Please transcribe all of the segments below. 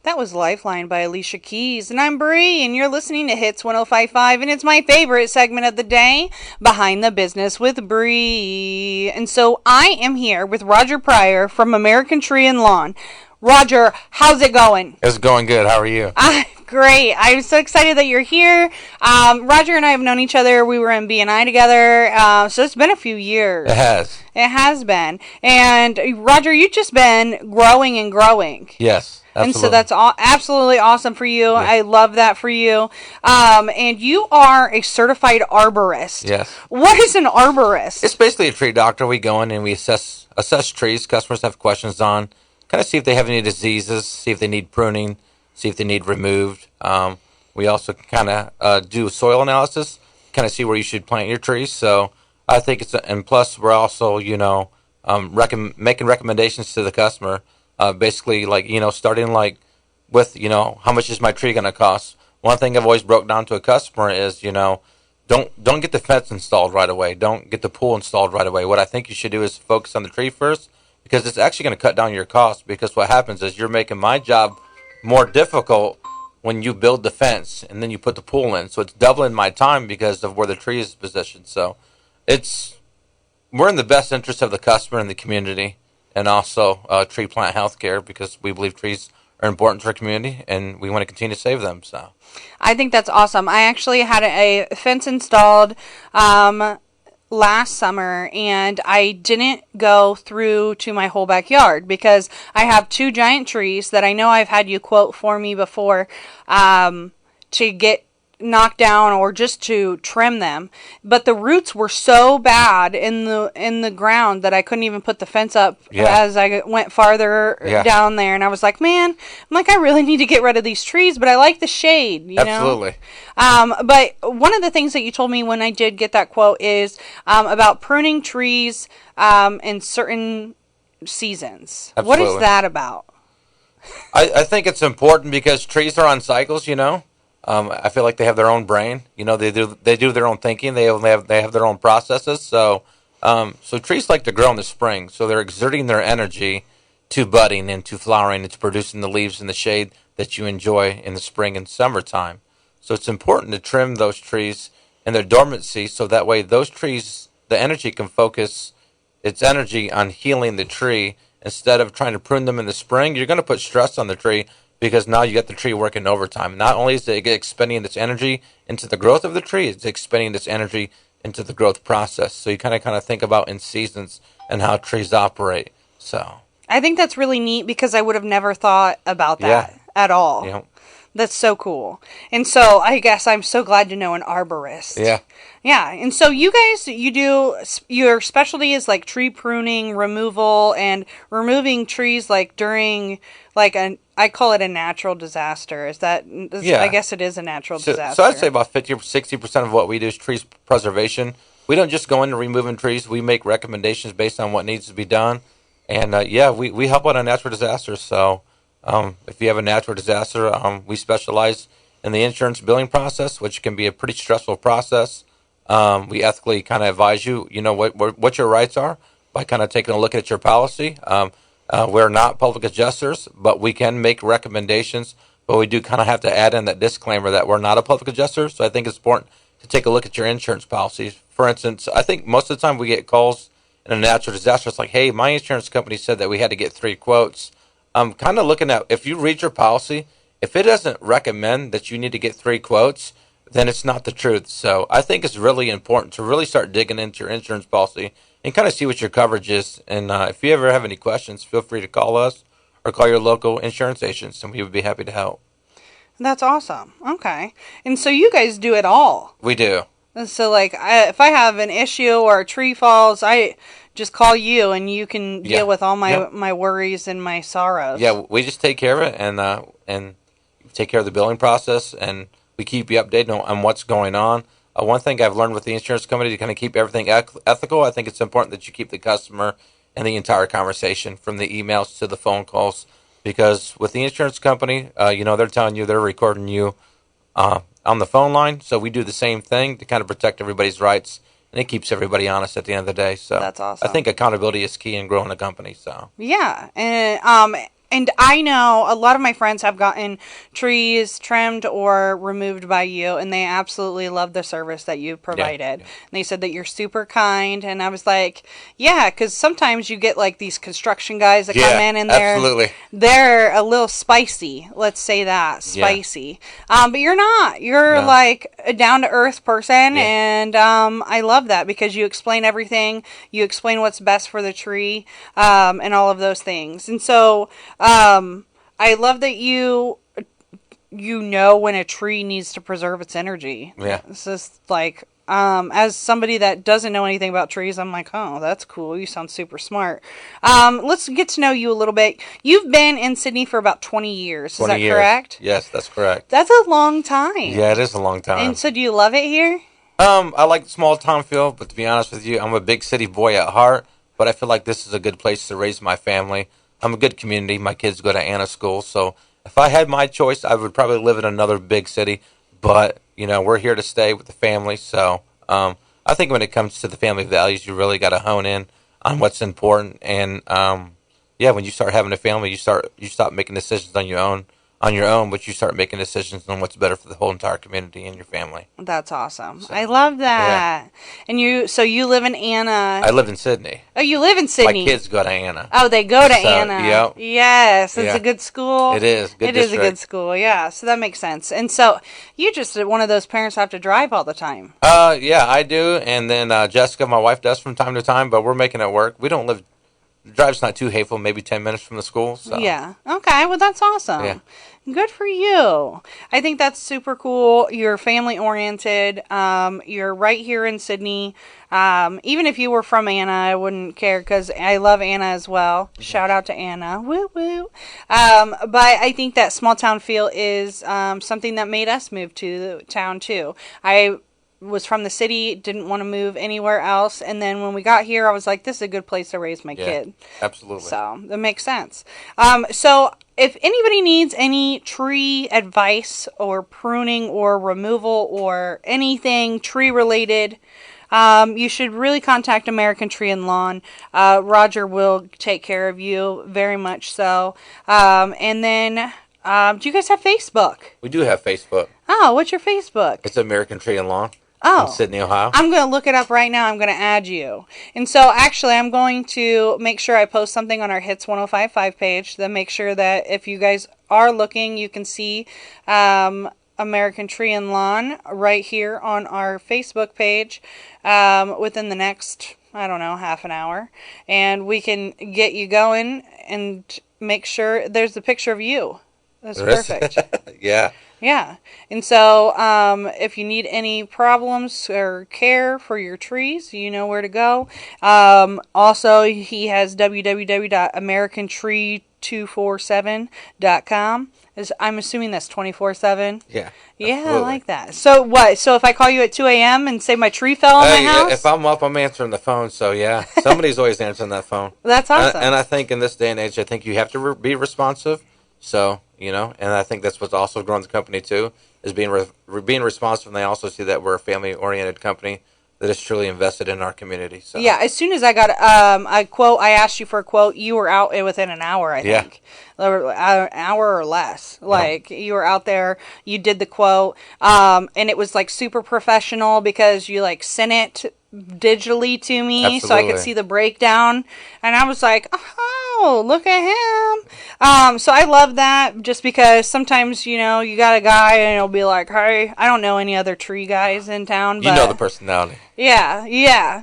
That was Lifeline by Alicia Keys. And I'm Bree, and you're listening to Hits 1055, and it's my favorite segment of the day, Behind the Business with Bree. And so I am here with Roger Pryor from American Tree and Lawn. Roger, how's it going? It's going good. How are you? Great. I'm so excited that you're here. Roger and I have known each other. We were in BNI together, so it's been a few years. It has. It has been. And Roger, you've just been growing and growing. Yes. Absolutely. And so that's absolutely awesome for you. Yeah. I love that for you. And you are a certified arborist. Yes. What is an arborist? It's basically a tree doctor. We go in and we assess trees. Customers have questions on, kind of see if they have any diseases, see if they need pruning, see if they need removed. We also kind of do soil analysis, kind of see where you should plant your trees. So I think and plus we're also, making recommendations to the customer. Basically, starting with, how much is my tree going to cost? One thing I've always broke down to a customer is, don't get the fence installed right away. Don't get the pool installed right away. What I think you should do is focus on the tree first, because it's actually going to cut down your costs. Because what happens is you're making my job more difficult when you build the fence and then you put the pool in. So it's doubling my time because of where the tree is positioned. So we're in the best interest of the customer and the community. And also tree plant healthcare, because we believe trees are important to our community and we want to continue to save them. So, I think that's awesome. I actually had a fence installed last summer, and I didn't go through to my whole backyard because I have two giant trees that I know I've had you quote for me before to get knocked down or just to trim them, but the roots were so bad in the ground that I couldn't even put the fence up as I went farther down there. And I was like, man, I really need to get rid of these trees, but I like the shade, you Absolutely. know? But one of the things that you told me when I did get that quote is about pruning trees in certain seasons. Absolutely. What is that about? I think it's important because trees are on cycles, I feel like they have their own brain. They do their own thinking. They have their own processes. So trees like to grow in the spring. So they're exerting their energy to budding and to flowering and to producing the leaves and the shade that you enjoy in the spring and summertime. So it's important to trim those trees in their dormancy, so that way those trees, the energy can focus its energy on healing the tree instead of trying to prune them in the spring. You're going to put stress on the tree, because now you get the tree working overtime. Not only is it expending its energy into the growth of the tree, it's expending its energy into the growth process. So you kind of think about in seasons and how trees operate. So I think that's really neat, because I would have never thought about that at all. Yeah. That's so cool. And so I guess I'm so glad to know an arborist. Yeah. Yeah. And so you guys, your specialty is like tree pruning, removal, and removing trees during I call it a natural disaster. I guess it is a natural disaster. So I'd say about 50 or 60% of what we do is trees preservation. We don't just go into removing trees. We make recommendations based on what needs to be done. And we help out on natural disasters. So if you have a natural disaster, we specialize in the insurance billing process, which can be a pretty stressful process. We ethically kind of advise you, what your rights are by kind of taking a look at your policy. We're not public adjusters, but we can make recommendations. But we do kind of have to add in that disclaimer that we're not a public adjuster. So I think it's important to take a look at your insurance policies. For instance, I think most of the time we get calls in a natural disaster. It's like, hey, my insurance company said that we had to get 3 quotes. I'm kind of looking at, if you read your policy, if it doesn't recommend that you need to get 3 quotes, then it's not the truth. So I think it's really important to really start digging into your insurance policy and kind of see what your coverage is. And if you ever have any questions, feel free to call us or call your local insurance agents, and we would be happy to help. That's awesome. Okay. And so you guys do it all. We do. And so, if I have an issue or a tree falls, I just call you, and you can deal with all my worries and my sorrows. Yeah, we just take care of it and take care of the billing process, and we keep you updated on what's going on. One thing I've learned with the insurance company to kind of keep everything ethical, I think it's important that you keep the customer and the entire conversation, from the emails to the phone calls, because with the insurance company, they're telling you they're recording you on the phone line. So we do the same thing to kind of protect everybody's rights, and it keeps everybody honest at the end of the day. So that's awesome. I think accountability is key in growing a company. So yeah, and And I know a lot of my friends have gotten trees trimmed or removed by you, and they absolutely love the service that you provided. Yeah. And they said that you're super kind, and I was like, yeah, because sometimes you get like these construction guys that come in and they're a little spicy. Let's say that, spicy. But you're not. You're like a down to earth person, and I love that because you explain everything. You explain what's best for the tree, and all of those things. And so. I love that you know when a tree needs to preserve its energy. Yeah. It's just like, as somebody that doesn't know anything about trees, I'm like, oh, that's cool. You sound super smart. Let's get to know you a little bit. You've been in Sydney for about 20 years. 20 Is that years. Correct? Yes, that's correct. That's a long time. Yeah, it is a long time. And so do you love it here? I like the small town feel, but to be honest with you, I'm a big city boy at heart, but I feel like this is a good place to raise my family. I'm a good community. My kids go to Anna school, so if I had my choice, I would probably live in another big city. But we're here to stay with the family. So I think when it comes to the family values, you really got to hone in on what's important. And when you start having a family, you stop making decisions on your own, but you start making decisions on what's better for the whole entire community and your family. That's awesome. So, I love that. Yeah. And you live in Anna. I live in Sydney. Oh, you live in Sydney. My kids go to Anna. Oh, they go to Anna. Yep. Yes, it's a good school. It is. It is a good school. Yeah, so that makes sense. And so you just one of those parents who have to drive all the time. Yeah, I do. And then Jessica, my wife, does from time to time, but we're making it work. We don't live. The drive's not too hateful, maybe 10 minutes from the school. So. Yeah. Okay. Well, that's awesome. Yeah. Good for you. I think that's super cool. You're family oriented. You're right here in Sydney. Even if you were from Anna, I wouldn't care because I love Anna as well. Mm-hmm. Shout out to Anna. Woo woo. But I think that small town feel is something that made us move to the town too. I was from the city, didn't want to move anywhere else, and then when we got here, I was like, this is a good place to raise my kid. Absolutely. So that makes sense. So if anybody needs any tree advice or pruning or removal or anything tree related, you should really contact American Tree and Lawn. Roger will take care of you, very much so. And then do you guys have Facebook? We do have Facebook. Oh, what's your Facebook? It's American Tree and Lawn. Oh, in Sydney, Ohio. I'm going to look it up right now. I'm going to add you. And so actually I'm going to make sure I post something on our Hits 105.5 page to make sure that if you guys are looking, you can see American Tree and Lawn right here on our Facebook page within the next, I don't know, half an hour. And we can get you going and make sure there's a picture of you. That's perfect. Yeah. Yeah. And so if you need any problems or care for your trees, you know where to go. Also, he has www.americantree247.com. I'm assuming that's 24/7. Yeah. Yeah, absolutely. I like that. So what? So if I call you at 2 a.m. and say my tree fell on my house? If I'm up, I'm answering the phone. So yeah, somebody's always answering that phone. That's awesome. And I think in this day and age, I think you have to be responsive. So, and I think that's what's also grown the company too, is being responsive, and they also see that we're a family-oriented company that is truly invested in our community. So. Yeah, as soon as I got a quote, I asked you for a quote, you were out within an hour, I think. An hour or less. Like, you were out there, you did the quote, and it was, like, super professional because you, like, sent it digitally to me. Absolutely. So I could see the breakdown. And I was like, oh, look at him. So I love that just because sometimes, you got a guy and it'll be like, hey, I don't know any other tree guys in town. But you know the personality. Yeah.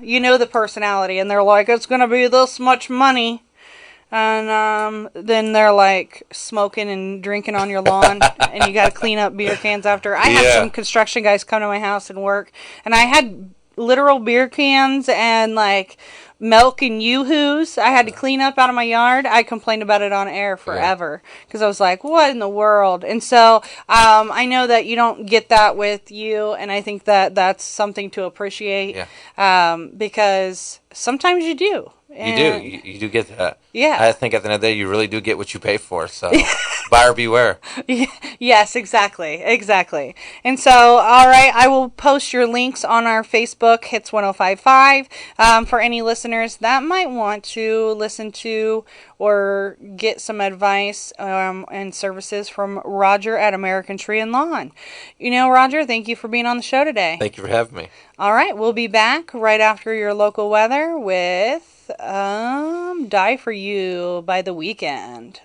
You know the personality. And they're like, it's going to be this much money. And then they're like smoking and drinking on your lawn and you got to clean up beer cans after. I had some construction guys come to my house and work. And I had literal beer cans and like milk and yoo-hoos I had to clean up out of my yard. I complained about it on air forever because I was like, what in the world? And so I know that you don't get that with you, and I think that that's something to appreciate because sometimes you do. You do. You do get that. Yeah. I think at the end of the day, you really do get what you pay for. So, buyer beware. Yes, exactly. Exactly. And so, all right, I will post your links on our Facebook, Hits 1055, for any listeners that might want to listen to or get some advice and services from Roger at American Tree and Lawn. Roger, thank you for being on the show today. Thank you for having me. All right, we'll be back right after your local weather with Die For You by The Weeknd.